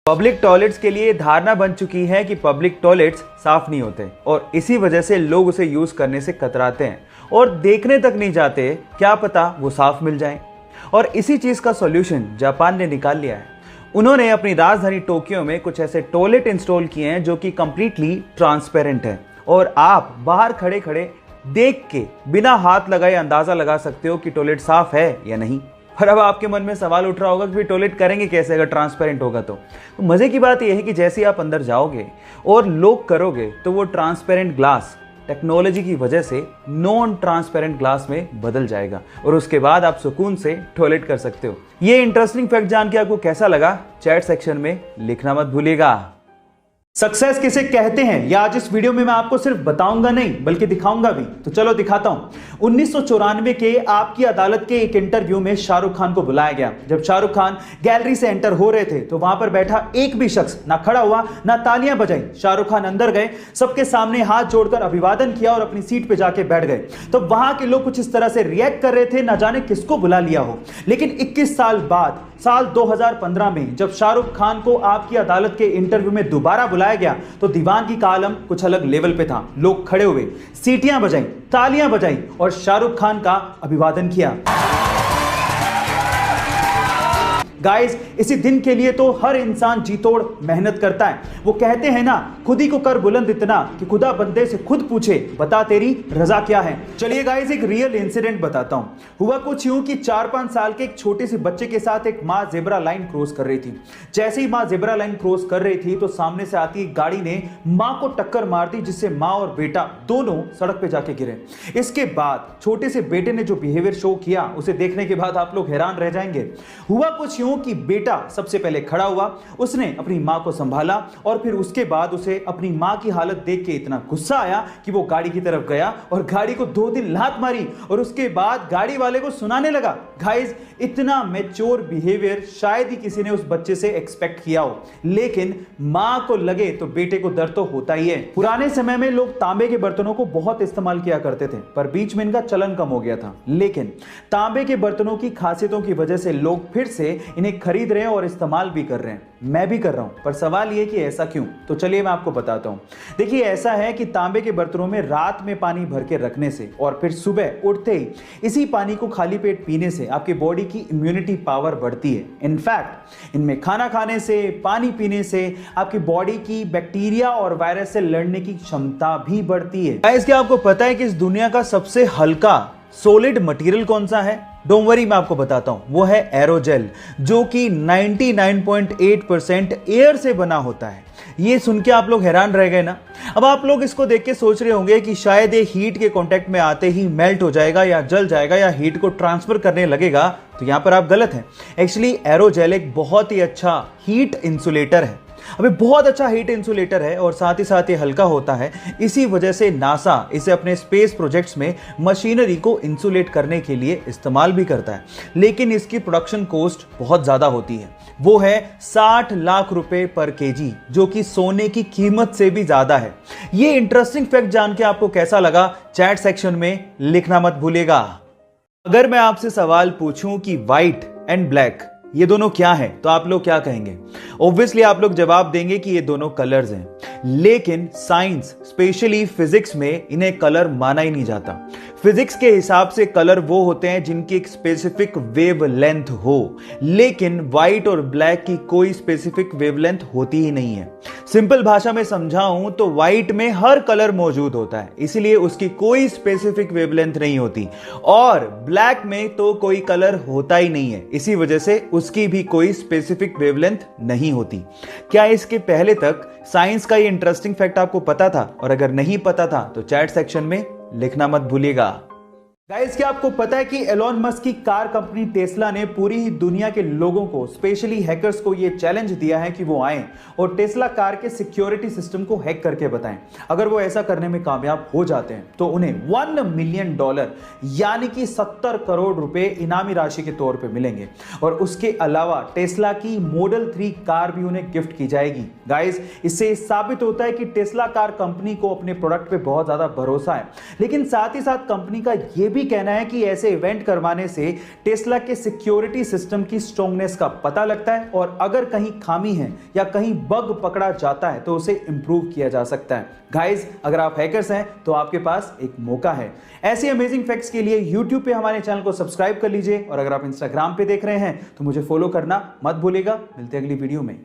Public toilets के लिए धारणा बन चुकी है कि पब्लिक टॉयलेट्स साफ नहीं होते और इसी वजह से लोग उसे यूज करने से कतराते हैं और देखने तक नहीं जाते, क्या पता वो साफ मिल जाए। और इसी चीज का सॉल्यूशन जापान ने निकाल लिया है। उन्होंने अपनी राजधानी टोक्यो में कुछ ऐसे टॉयलेट इंस्टॉल किए हैं जो कि कंप्लीटली ट्रांसपेरेंट है और आप बाहर खड़े खड़े देख के बिना हाथ लगाए अंदाजा लगा सकते हो कि टॉयलेट साफ है या नहीं। और अब आपके मन में सवाल उठ रहा होगा कि टॉयलेट करेंगे कैसे अगर ट्रांसपेरेंट होगा तो मजे की बात यह है कि जैसे ही आप अंदर जाओगे और लॉक करोगे तो वो ट्रांसपेरेंट ग्लास टेक्नोलॉजी की वजह से नॉन ट्रांसपेरेंट ग्लास में बदल जाएगा और उसके बाद आप सुकून से टॉयलेट कर सकते हो। ये इंटरेस्टिंग फैक्ट जान के आपको कैसा लगा चैट सेक्शन में लिखना मत भूलिएगा। सक्सेस किसे कहते हैं या आज इस वीडियो में मैं आपको सिर्फ बताऊंगा नहीं बल्कि दिखाऊंगा भी, तो चलो दिखाता हूं। 1994 के आपकी अदालत के एक इंटरव्यू में शाहरुख खान को बुलाया गया। जब शाहरुख खान गैलरी से एंटर हो रहे थे तो वहां पर बैठा एक भी शख्स ना खड़ा हुआ ना तालियां बजाई। शाहरुख खान अंदर गए, सबके सामने हाथ जोड़कर अभिवादन किया और अपनी सीट पर जाके बैठ गए। तो वहां के लोग कुछ इस तरह से रिएक्ट कर रहे थे, ना जाने किसको बुला लिया हो। लेकिन 21 साल बाद साल 2015 में जब शाहरुख खान को आपकी अदालत के इंटरव्यू में दोबारा बुलाया गया तो दीवानगी का आलम कुछ अलग लेवल पे था। लोग खड़े हुए, सीटियां बजाई, तालियां बजाई और शाहरुख खान का अभिवादन किया। गाइस, इसी दिन के लिए तो हर इंसान जी तोड़ मेहनत करता है। वो कहते हैं ना, खुद ही को कर बुलंद इतना कि खुदा बंदे से खुद पूछे बता तेरी रजा क्या है। चलिए गाइस, एक रियल इंसिडेंट बताता हूं। हुआ कुछ यूं कि 4-5 साल के एक छोटे से बच्चे के साथ एक मां जेब्रा लाइन क्रॉस कर रही थी। जैसे ही मां जेब्रा लाइन क्रॉस कर रही थी तो सामने से आती एक गाड़ी ने मां को टक्कर मार दी, जिससे मां और बेटा दोनों सड़क पे जाके गिरे। इसके बाद छोटे से बेटे ने जो बिहेवियर शो किया उसे देखने के बाद आप लोग हैरान रह जाएंगे। हुआ कुछ यूं कि बेटा सबसे पहले खड़ा हुआ, उसने अपनी मां को संभाला और फिर उसके बाद उसे अपनी मां की हालत देख के इतना गुस्सा आया कि वो गाड़ी की तरफ गया और गाड़ी को 2-3 लात मारी और उसके बाद गाड़ी वाले को सुनाने लगा। गाइस, इतना मैच्योर बिहेवियर शायद ही किसी ने उस बच्चे से एक्सपेक्ट किया हो, लेकिन मां को लगे तो बेटे को दर्द तो होता ही है। पुराने समय में लोग तांबे के बर्तनों को बहुत इस्तेमाल किया करते थे, पर बीच में इनका चलन कम हो गया था। लेकिन तांबे के बर्तनों की खासियतों की वजह से लोग फिर से इन्हें खरीद रहे हैं और इस्तेमाल भी कर रहे हैं। मैं भी कर रहा हूं, पर सवाल यह कि ऐसा क्यों? तो चलिए मैं आपको बताता हूं। देखिए, ऐसा है कि तांबे के बर्तनों में रात में पानी भर के रखने से और फिर सुबह उठते ही इसी पानी को खाली पेट पीने से आपकी बॉडी की इम्यूनिटी पावर बढ़ती है। इनफैक्ट इनमें खाना खाने से, पानी पीने से आपकी बॉडी की बैक्टीरिया और वायरस से लड़ने की क्षमता भी बढ़ती है। गाइस, क्या आपको पता है कि इस दुनिया का सबसे हल्का सॉलिड मटेरियल कौन सा है? डोंट वरी, मैं आपको बताता हूं। वो है एरोजेल, जो कि 99.8% एयर से बना होता है। ये सुन के आप लोग हैरान रह गए ना? अब आप लोग इसको देख के सोच रहे होंगे कि शायद ये हीट के कांटेक्ट में आते ही मेल्ट हो जाएगा या जल जाएगा या हीट को ट्रांसफर करने लगेगा, तो यहां पर आप गलत हैं। एक्चुअली एरोजेल एक बहुत ही अच्छा हीट इंसुलेटर है। अबे बहुत अच्छा हीट इंसुलेटर है और साथ ही हल्का होता है। इसी वजह से नासा इसे अपने स्पेस प्रोजेक्ट्स में मशीनरी को इंसुलेट करने के लिए इस्तेमाल भी करता है। लेकिन इसकी प्रोडक्शन कॉस्ट बहुत ज्यादा होती है। वो है 60 लाख रुपए पर केजी, जो कि सोने की कीमत से भी ज्यादा है। ये इंटरेस्टिंग फैक्ट जान के आपको कैसा लगा चैट सेक्शन में लिखना मत भूलिएगा। अगर मैं आपसे सवाल पूछूं कि व्हाइट एंड ब्लैक ये दोनों क्या हैं, तो आप लोग क्या कहेंगे? ऑब्वियसली आप लोग जवाब देंगे कि ये दोनों कलर्स हैं, लेकिन साइंस स्पेशली फिजिक्स में इन्हें कलर माना ही नहीं जाता। फिजिक्स के हिसाब से कलर वो होते हैं जिनकी एक स्पेसिफिक वेव लेंथ हो, लेकिन व्हाइट और ब्लैक की कोई स्पेसिफिक वेव लेंथ होती ही नहीं है। सिंपल भाषा में समझाऊं तो व्हाइट में हर कलर मौजूद होता है, इसलिए उसकी कोई स्पेसिफिक वेव लेंथ नहीं होती, और ब्लैक में तो कोई कलर होता ही नहीं है, इसी वजह से उसकी भी कोई स्पेसिफिक वेवलेंथ नहीं होती। क्या इसके पहले तक साइंस का ये इंटरेस्टिंग फैक्ट आपको पता था? और अगर नहीं पता था तो चैट सेक्शन में लिखना मत भूलिएगा। गाइस, क्या आपको पता है कि एलोन मस्क की कार कंपनी टेस्ला ने पूरी ही दुनिया के लोगों को, स्पेशली हैकर्स को ये चैलेंज दिया है कि वो आएं और टेस्ला कार के सिक्योरिटी सिस्टम को हैक करके बताएं। अगर वो ऐसा करने में कामयाब हो जाते हैं तो उन्हें $1 मिलियन यानी कि 70 करोड़ रुपए इनामी राशि के तौर पे मिलेंगे और उसके अलावा टेस्ला की मॉडल 3 कार भी उन्हें गिफ्ट की जाएगी। गाइस, इससे साबित होता है कि टेस्ला कार कंपनी को अपने प्रोडक्ट पे बहुत ज्यादा भरोसा है, लेकिन साथ ही साथ कंपनी का यह भी कहना है कि ऐसे इवेंट करवाने से टेस्ला के सिक्योरिटी सिस्टम की स्ट्रांगनेस का पता लगता है और अगर कहीं खामी है या कहीं बग पकड़ा जाता है तो उसे इंप्रूव किया जा सकता है। गाइस, अगर आप हैकर्स हैं तो आपके पास एक मौका है। ऐसी अमेजिंग फैक्ट्स के लिए YouTube पे हमारे चैनल को सब्सक्राइब कर लीजिए और अगर आप Instagram पे देख रहे हैं तो मुझे फॉलो करना मत भूलिएगा। मिलते हैं अगली वीडियो में।